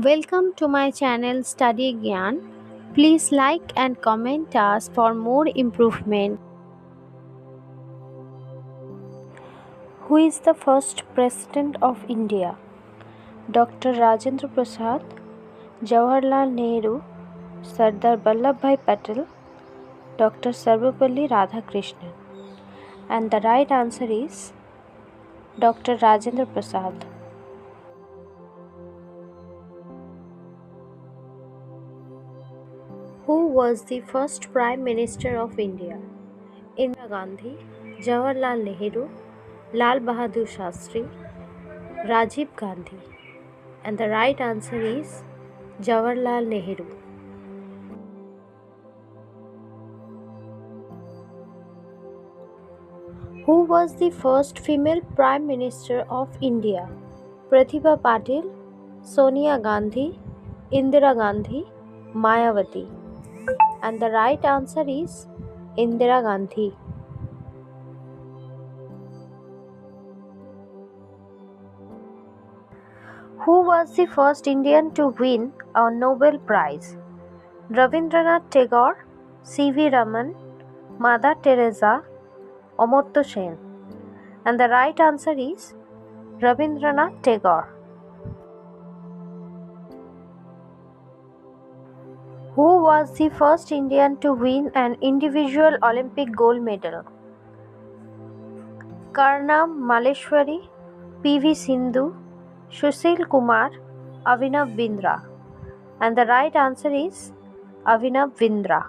Welcome to my channel Study Gyan. Please like and comment us for more improvement. Who is the first president of India? Dr. Rajendra Prasad, Jawaharlal Nehru, Sardar Vallabhbhai Patel, Dr. Sarvepalli Radhakrishnan. And the right answer is Dr. Rajendra Prasad. Who was the first Prime Minister of India? Indira Gandhi, Jawaharlal Nehru, Lal Bahadur Shastri, Rajiv Gandhi. And the right answer is Jawaharlal Nehru. Who was the first female Prime Minister of India? Pratibha Patil, Sonia Gandhi, Indira Gandhi, Mayawati. And the right answer is Indira Gandhi. Who was the first Indian to win a Nobel Prize? Rabindranath Tagore, C.V. Raman, Mother Teresa, Amartya Sen. And the right answer is Rabindranath Tagore. Who was the first Indian to win an individual Olympic gold medal? Karnam Malleshwari, P.V. Sindhu, Sushil Kumar, Avinav Bindra. And the right answer is Avinav Bindra.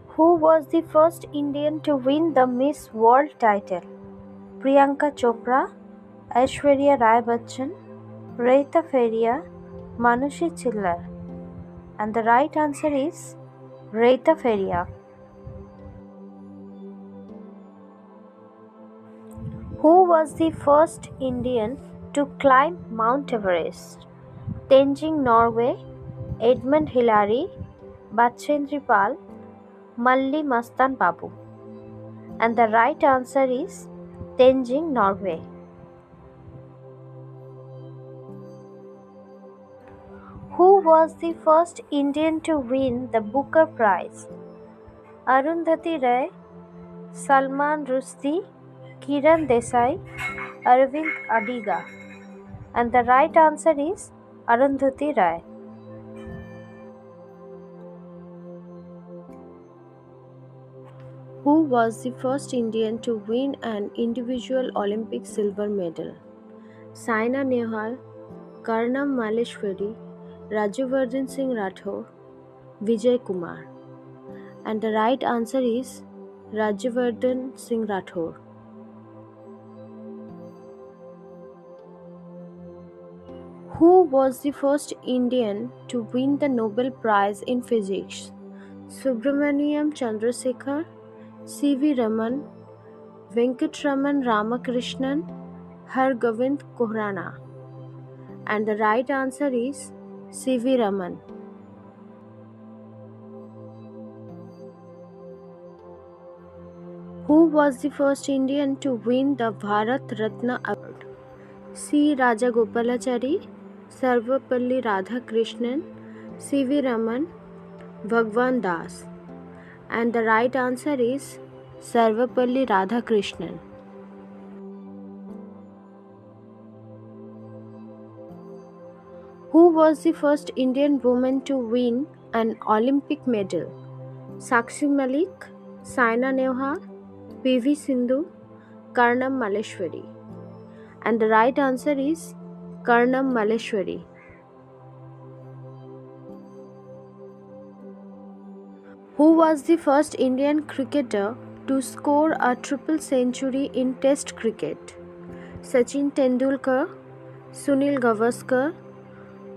Who was the first Indian to win the Miss World title? Priyanka Chopra, Aishwarya Rai Bachchan, Reita Feria, Manushi Chillar. And the right answer is Reita Feria. Who was the first Indian to climb Mount Everest? Tenzing Norway, Edmund Hillary, Bachendri Pal, Malli Mastan Babu. And the right answer is Tenzing Norway. Who was the first Indian to win the Booker Prize? Arundhati Ray, Salman Rushdie, Kiran Desai, Arvind Adiga. And the right answer is Arundhati Ray. Who was the first Indian to win an individual Olympic silver medal? Saina Nehwal, Karnam Malleshwari, Rajyavardhan Singh Rathore, Vijay Kumar. And the right answer is Rajyavardhan Singh Rathore. Who was the first Indian to win the Nobel Prize in Physics? Subramaniam Chandrasekhar, C.V. Raman, Venkatraman Ramakrishnan, Hargobind Khorana. And the right answer is C.V. Raman. Who was the first Indian to win the Bharat Ratna Award? C. Rajagopalachari, Sarvepalli Radhakrishnan, C.V. Raman, Bhagwan Das. And the right answer is Sarvepalli Radhakrishnan. Who was the first Indian woman to win an Olympic medal? Sakshi Malik, Saina Nehwal, P.V. Sindhu, Karnam Malleshwari. And the right answer is Karnam Malleshwari. Who was the first Indian cricketer to score a triple century in Test cricket? Sachin Tendulkar, Sunil Gavaskar,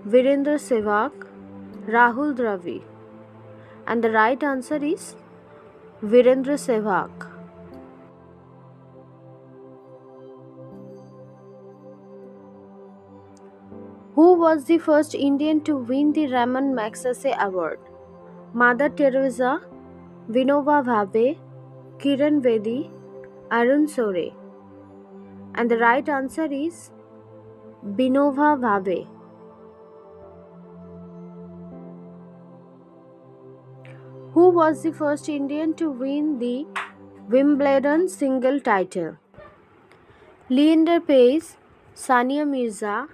Virendra Sehwag, Rahul Dravid. And the right answer is Virendra Sehwag. Who was the first Indian to win the Raman Magsaysay Award? Mother Teresa, Vinoba Bhave, Kiran Bedi, Arun Sore. And the right answer is Binova Bhave. Who was the first Indian to win the Wimbledon single title? Leander Paes, Sania Mirza,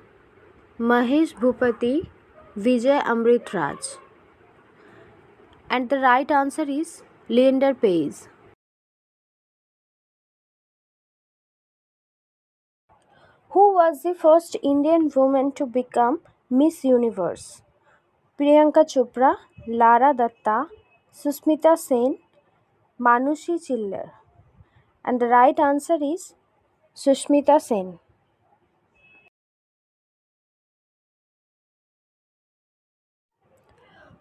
Mahesh Bhupati, Vijay Amritraj. And the right answer is Leander Paes. Who was the first Indian woman to become Miss Universe? Priyanka Chopra, Lara Datta, Susmita Sen, Manushi Chiller. And the right answer is Susmita Sen.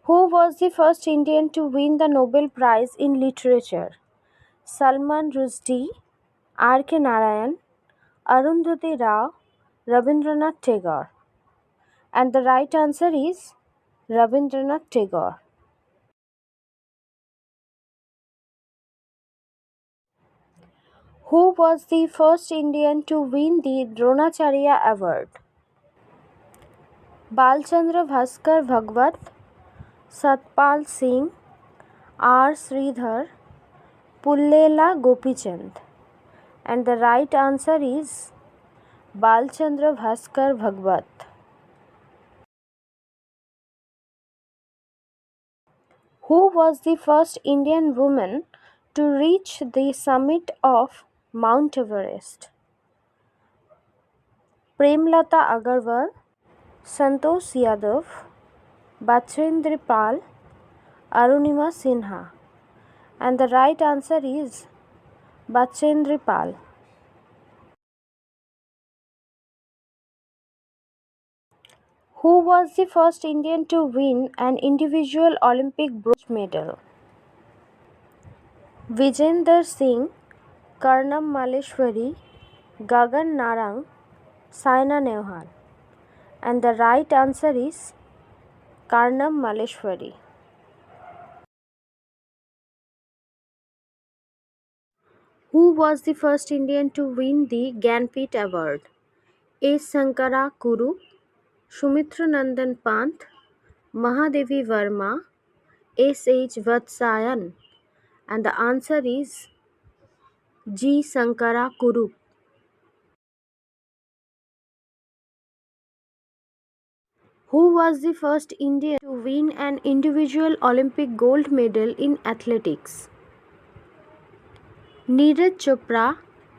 Who was the first Indian to win the Nobel Prize in Literature? Salman Rushdie, R.K. Narayan, Arundhati Rao, Rabindranath Tagore. And the right answer is Rabindranath Tagore. Who was the first Indian to win the Dronacharya Award? Balchandra Bhaskar Bhagwat, Satpal Singh, R. Sridhar, Pullela Gopichand. And the right answer is Balchandra Bhaskar Bhagwat. Who was the first Indian woman to reach the summit of Mount Everest? Premlata Agarwal, Santosh Yadav, Bachendra Pal, Arunima Sinha. And the right answer is Bachendra Pal. Who was the first Indian to win an individual Olympic bronze medal? Vijender Singh, Karnam Malleshwari, Gagan Narang, Saina Nehwal. And the right answer is Karnam Malleshwari. Who was the first Indian to win the Gyanpith Award? A. Sankara Kuru, Sumitra Nandan Pant, Mahadevi Verma, S. H. Vatsayan. And the answer is G. Sankara Kuru. Who was the first Indian to win an individual Olympic gold medal in athletics? Neeraj Chopra,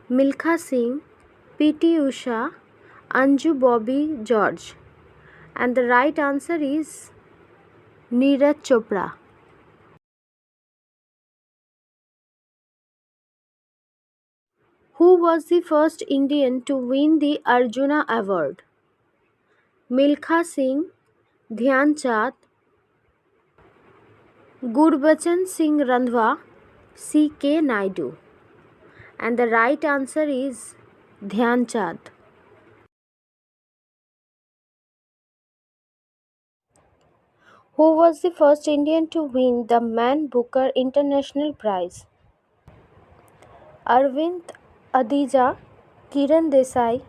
Milkha Singh, P.T. Usha, Anju Bobby George. And the right answer is Neeraj Chopra. Who was the first Indian to win the Arjuna Award? Milkha Singh, Dhyan Chand, Gurbachan Singh Randhwa, C.K. Naidu. And the right answer is Dhyan Chand. Who was the first Indian to win the Man Booker International Prize? Arvind Adija, Kiran Desai,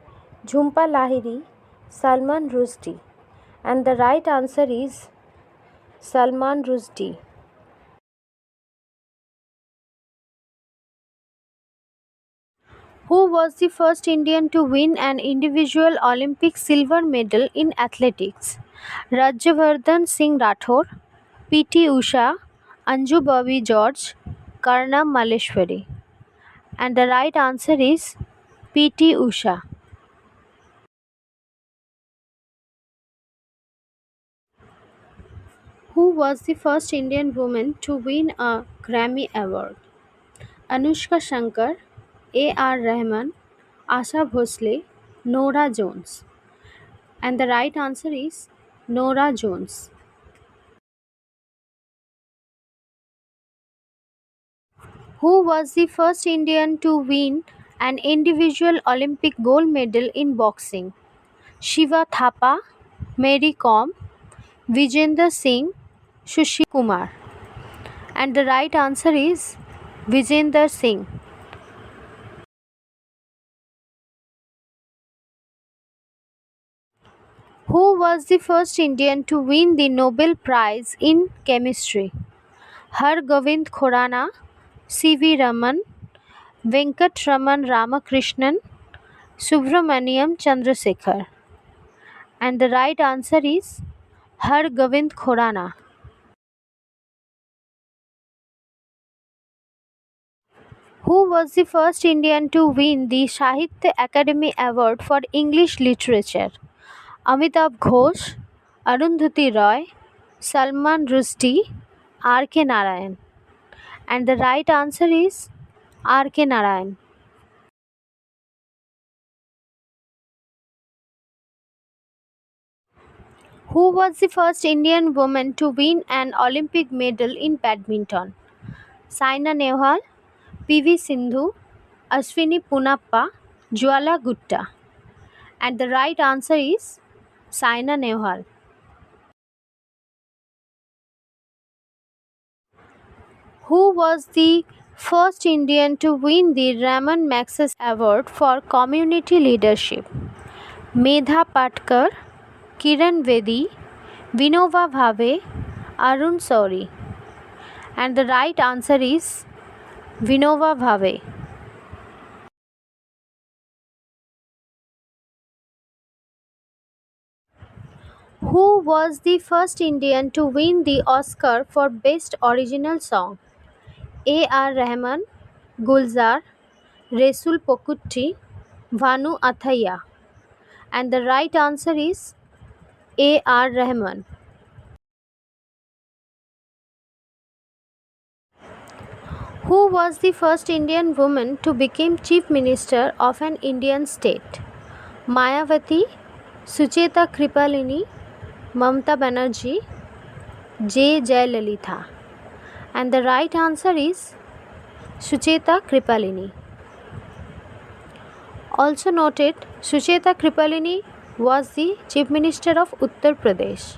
Jhumpa Lahiri, Salman Rushdie. And the right answer is Salman Rushdie. Who was the first Indian to win an individual Olympic silver medal in athletics? Rajyavardhan Singh Rathore, P.T. Usha, Anju Bobby George, Karnam Malleshwari. And the right answer is P.T. Usha. Who was the first Indian woman to win a Grammy Award? Anushka Shankar, A.R. Rahman, Asha Bhosle, Nora Jones. And the right answer is Nora Jones. Who was the first Indian to win an individual Olympic gold medal in boxing? Shiva Thapa, Mary Kom, Vijender Singh, Sushil Kumar. And the right answer is Vijender Singh. Who was the first Indian to win the Nobel Prize in Chemistry? Har Govind Khorana, C.V. Raman, Venkatraman Ramakrishnan, Subramaniam Chandrasekhar. And the right answer is Har Govind Khorana. Who was the first Indian to win the Sahitya Academy Award for English Literature? Amitabh Ghosh, Arundhati Roy, Salman Rushdie, R.K. Narayan. And the right answer is R.K. Narayan. Who was the first Indian woman to win an Olympic medal in badminton? Saina Nehwal, P.V. Sindhu, Ashwini Punappa, Jwala Gupta. And the right answer is Saina Nehwal. Who was the first Indian to win the Raman Magsaysay Award for Community Leadership? Medha Patkar, Kiran Bedi, Vinoba Bhave, Arun Sauri. And the right answer is Vinoba Bhave. Who was the first Indian to win the Oscar for Best Original Song? A.R. Rahman, Gulzar, Resul Pokutti, Vanu Athaiya. And the right answer is A.R. Rahman. Who was the first Indian woman to become Chief Minister of an Indian state? Mayawati, Sucheta Kripalini, Mamata Banerjee, J. Jayalalitha. And the right answer is Sucheta Kripalini. Also noted, Sucheta Kripalini was the Chief Minister of Uttar Pradesh.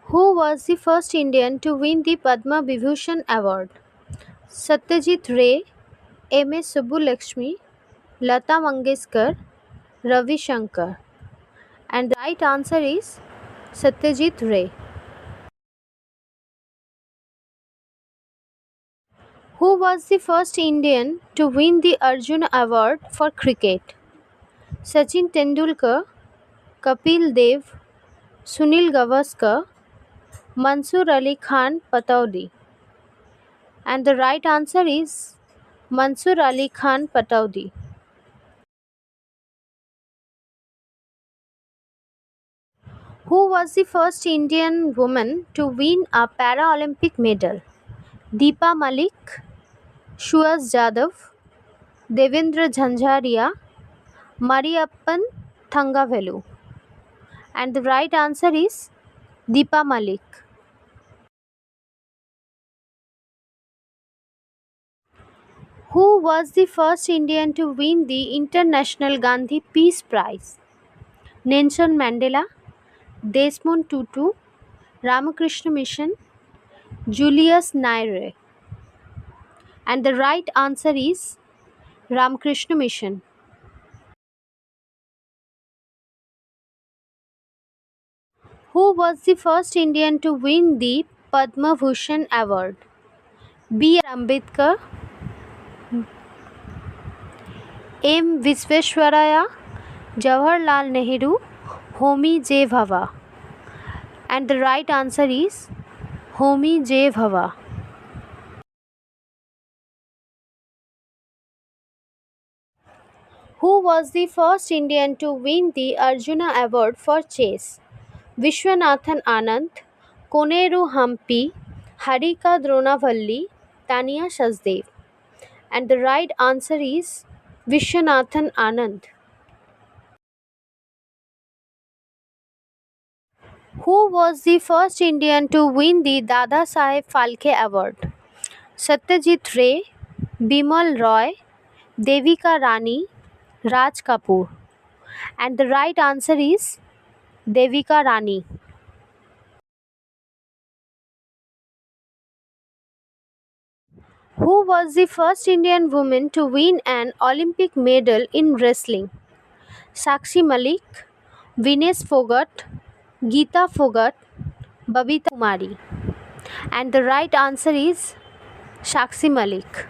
Who was the first Indian to win the Padma Vibhushan Award? Satyajit Ray, M.A. Subbulakshmi, Lata Mangeshkar, Ravi Shankar. And the right answer is Satyajit Ray. Who was the first Indian to win the Arjuna Award for cricket? Sachin Tendulkar, Kapil Dev, Sunil Gavaskar, Mansur Ali Khan Pataudi. And the right answer is Mansur Ali Khan Pataudi. Who was the first Indian woman to win a Paralympic medal? Deepa Malik, Suhas Jadhav, Devendra Jhanjharia, Mariappan Thangavelu. And the right answer is Deepa Malik. Who was the first Indian to win the International Gandhi Peace Prize? Nelson Mandela, Desmond Tutu, Ramakrishna Mission, Julius Nyerere. And the right answer is Ramakrishna Mission. Who was the first Indian to win the Padma Bhushan Award? B.R. Ambedkar, M. Visvesvaraya, Jawaharlal Nehru, Homi J. Bhabha. And the right answer is Homi J. Bhabha. Who was the first Indian to win the Arjuna Award for chess? Vishwanathan Anand, Koneru Hampi, Harika Dronavalli, Tania Shasdev. And the right answer is Vishwanathan Anand. Who was the first Indian to win the Dada Saheb Phalke Award? Satyajit Ray, Bimal Roy, Devika Rani, Raj Kapoor. And the right answer is Devika Rani. Who was the first Indian woman to win an Olympic medal in wrestling? Sakshi Malik, Venus Fogart, Geeta Fogart, Babita Kumari. And the right answer is Sakshi Malik.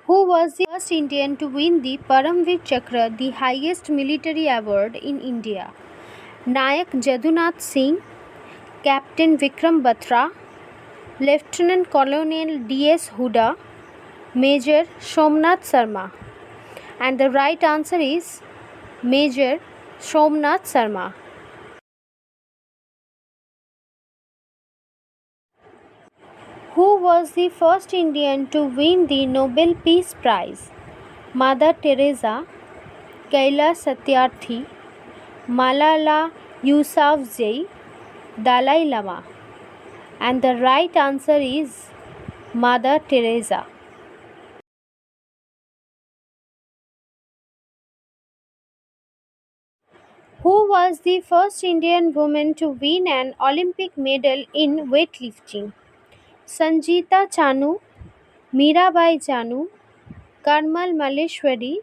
Who was the first Indian to win the Paramvir Chakra, the highest military award in India? Nayak Jadunath Singh, Captain Vikram Batra, Lieutenant Colonel D.S. Huda, Major Somnath Sarma. And the right answer is Major Somnath Sarma. Who was the first Indian to win the Nobel Peace Prize? Mother Teresa, Kailash Satyarthi, Malala Yousafzai, Dalai Lama. And the right answer is Mother Teresa. Who was the first Indian woman to win an Olympic medal in weightlifting? Sanjita Chanu, Mirabai Chanu, Karmal Malleshwari,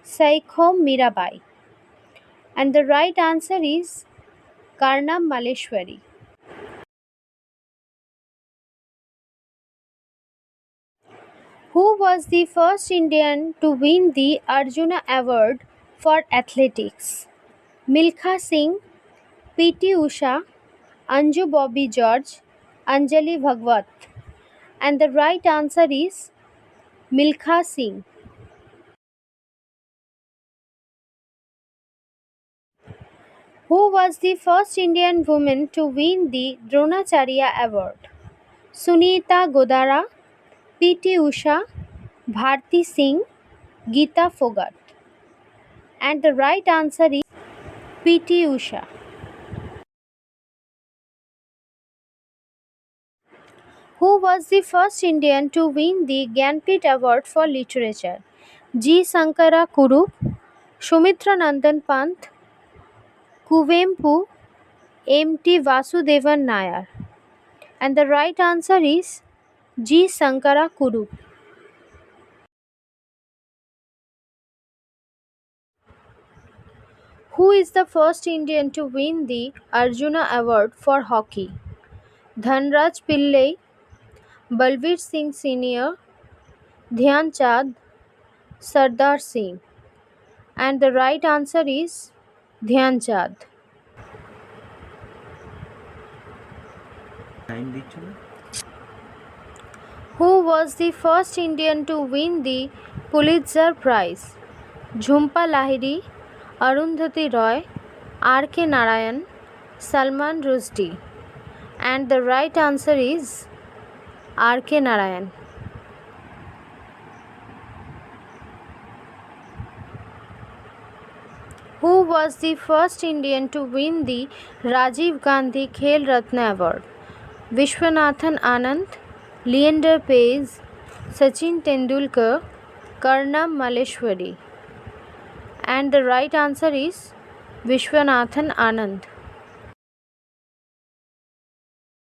Saikhom Mirabai. And the right answer is Karnam Malleshwari. Who was the first Indian to win the Arjuna Award for athletics? Milkha Singh, P.T. Usha, Anju Bobby George, Anjali Bhagwat. And the right answer is Milkha Singh. Who was the first Indian woman to win the Dronacharya Award? Sunita Godara, P.T. Usha, Bharti Singh, Geeta Fogart. And the right answer is P.T. Usha. Who was the first Indian to win the Gyanpith Award for Literature? G. Sankara Kurup, Sumitra Nandan Pant, Kuvempu, M.T. Vasudevan Nayar. And the right answer is G. Sankara Kurup. Who is the first Indian to win the Arjuna Award for hockey? Dhanraj Pillai, Balveer Singh Senior, Dhyan Chand, Sardar Singh. And the right answer is Dhyan Chand. Who was the first Indian to win the Pulitzer Prize? Jhumpa Lahiri, Arundhati Roy, R.K. Narayan, Salman Rushdie. And the right answer is R.K. Narayan. Who was the first Indian to win the Rajiv Gandhi Khel Ratna Award? Vishwanathan Anand, Leander Paes, Sachin Tendulkar, Karnam Malleshwari. And the right answer is Vishwanathan Anand.